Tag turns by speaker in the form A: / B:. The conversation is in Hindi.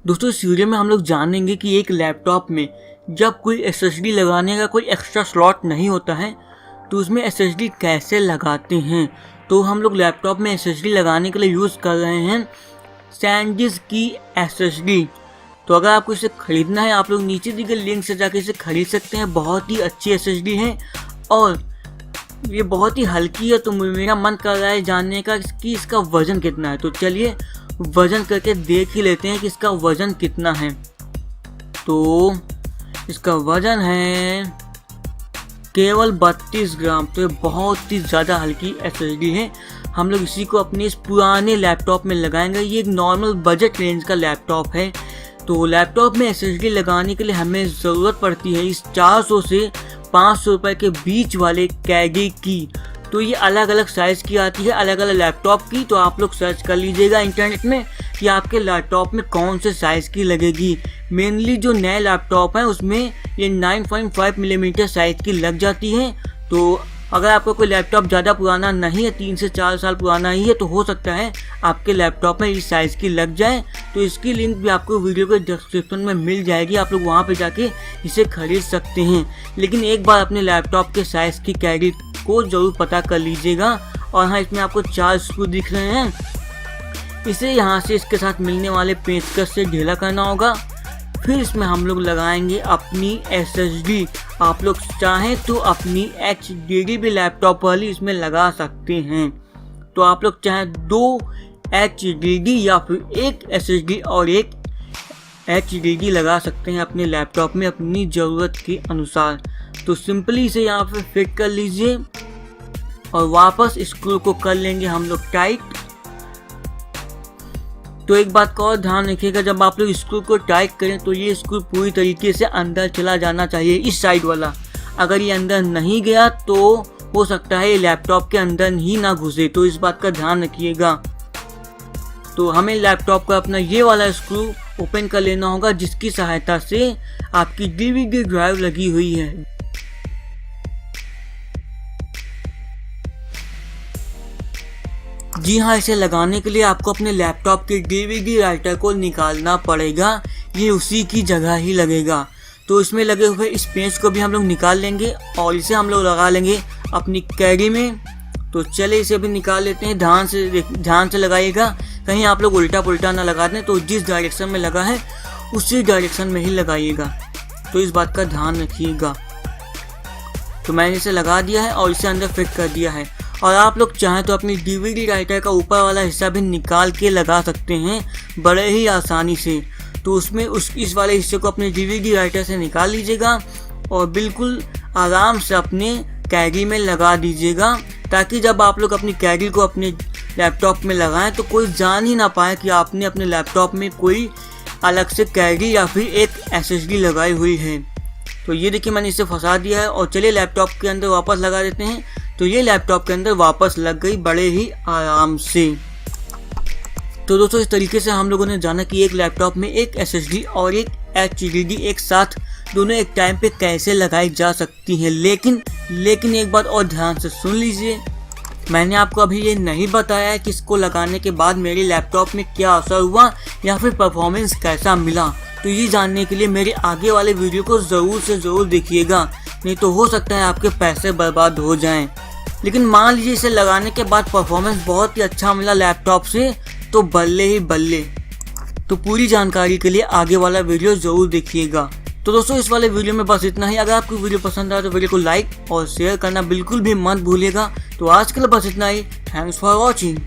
A: दोस्तों इस वीडियो में हम लोग जानेंगे कि एक लैपटॉप में जब कोई एसएसडी लगाने का कोई एक्स्ट्रा स्लॉट नहीं होता है तो उसमें एसएसडी कैसे लगाते हैं। तो हम लोग लैपटॉप में एसएसडी लगाने के लिए यूज़ कर रहे हैं सैनडिस्क की एसएसडी। तो अगर आपको इसे ख़रीदना है आप लोग नीचे दी गई लिंक से जाकर इसे ख़रीद सकते हैं। बहुत ही अच्छी एसएसडी है और ये बहुत ही हल्की है। तो मेरा मन कर रहा है जानने का कि इसका वज़न कितना है। तो चलिए वज़न करके देख ही लेते हैं कि इसका वज़न कितना है। तो इसका वज़न है केवल 32 ग्राम। तो ये बहुत ही ज़्यादा हल्की एसएसडी है। हम लोग इसी को अपने इस पुराने लैपटॉप में लगाएंगे। ये एक नॉर्मल बजट रेंज का लैपटॉप है। तो लैपटॉप में एसएसडी लगाने के लिए हमें ज़रूरत पड़ती है इस 400 से 500 रुपये के बीच वाले कैरी की। तो ये अलग अलग साइज़ की आती है, अलग अलग लैपटॉप की। तो आप लोग सर्च कर लीजिएगा इंटरनेट में कि आपके लैपटॉप में कौन से साइज़ की लगेगी। मेनली जो नए लैपटॉप हैं उसमें ये 9.5 मिलीमीटर साइज़ की लग जाती है। तो अगर आपका कोई लैपटॉप ज़्यादा पुराना नहीं है, 3 से 4 साल पुराना ही है, तो हो सकता है आपके लैपटॉप में इस साइज़ की लग जाए। तो इसकी लिंक भी आपको वीडियो के डिस्क्रिप्शन में मिल जाएगी। आप लोग वहाँ पे जाके इसे खरीद सकते हैं। लेकिन एक बार अपने लैपटॉप के साइज़ की कैरी को ज़रूर पता कर लीजिएगा। और हाँ, इसमें आपको 4 स्क्रू दिख रहे हैं। इसे यहाँ से इसके साथ मिलने वाले पेचकस से ढीला करना होगा। फिर इसमें हम लोग लगाएंगे अपनी एसएसडी। आप लोग चाहें तो अपनी एचडीडी भी लैपटॉप वाली इसमें लगा सकते हैं। तो आप लोग चाहें 2 एचडीडी या फिर एक एसएसडी और एक एचडीडी लगा सकते हैं अपने लैपटॉप में अपनी ज़रूरत के अनुसार। तो सिंपली इसे यहाँ पे फिट कर लीजिए और वापस स्क्रू को कर लेंगे हम लोग टाइट। तो एक बात का और ध्यान रखिएगा, जब आप लोग स्क्रू को टाइट करें तो ये स्क्रू पूरी तरीके से अंदर चला जाना चाहिए, इस साइड वाला। अगर ये अंदर नहीं गया तो हो सकता है ये लैपटॉप के अंदर ही ना घुसे। तो इस बात का ध्यान रखिएगा। तो हमें लैपटॉप का अपना ये वाला स्क्रू ओपन कर लेना होगा जिसकी सहायता से आपकी डीवीडी ड्राइव लगी हुई है। जी हाँ, इसे लगाने के लिए आपको अपने लैपटॉप के डीवीडी राइटर को निकालना पड़ेगा। ये उसी की जगह ही लगेगा। तो इसमें लगे हुए इस पेंच को भी हम लोग निकाल लेंगे और इसे हम लोग लगा लेंगे अपनी कैरी में। तो चले इसे भी निकाल लेते हैं। ध्यान से लगाइएगा, कहीं आप लोग उल्टा पुल्टा ना लगा दें। तो जिस डायरेक्शन में लगा है उसी डायरेक्शन में ही लगाइएगा। तो इस बात का ध्यान रखिएगा। तो मैंने इसे लगा दिया है और इसे अंदर फिट कर दिया है। और आप लोग चाहें तो अपनी डीवीडी राइटर का ऊपर वाला हिस्सा भी निकाल के लगा सकते हैं बड़े ही आसानी से। तो उसमें इस वाले हिस्से को अपने डीवीडी राइटर से निकाल लीजिएगा और बिल्कुल आराम से अपने कैरी में लगा दीजिएगा, ताकि जब आप लोग अपनी कैरी को अपने लैपटॉप में लगाएं तो कोई जान ही ना पाए कि आपने अपने लैपटॉप में कोई अलग से कैरी या फिर एक एसएसडी लगाई हुई है। तो ये देखिए मैंने इसे फंसा दिया है और चलिए लैपटॉप के अंदर वापस लगा देते हैं। तो ये लैपटॉप के अंदर वापस लग गई बड़े ही आराम से। तो दोस्तों इस तरीके से हम लोगों ने जाना कि एक लैपटॉप में एक एसएसडी और एक एचडीडी एक साथ दोनों एक टाइम पे कैसे लगाई जा सकती हैं। लेकिन एक बात और ध्यान से सुन लीजिए, मैंने आपको अभी ये नहीं बताया है कि इसको लगाने के बाद मेरे लैपटॉप में क्या असर हुआ या फिर परफॉर्मेंस कैसा मिला। तो ये जानने के लिए मेरे आगे वाले वीडियो को ज़रूर से ज़रूर देखिएगा, नहीं तो हो सकता है आपके पैसे बर्बाद हो जाएं। लेकिन मान लीजिए इसे लगाने के बाद परफॉर्मेंस बहुत ही अच्छा मिला लैपटॉप से, तो बल्ले ही बल्ले। तो पूरी जानकारी के लिए आगे वाला वीडियो ज़रूर देखिएगा। तो दोस्तों इस वाले वीडियो में बस इतना ही। अगर आपको वीडियो पसंद आए तो वीडियो को लाइक और शेयर करना बिल्कुल भी मत भूलिएगा। तो आज के लिए बस इतना ही। Thanks for watching.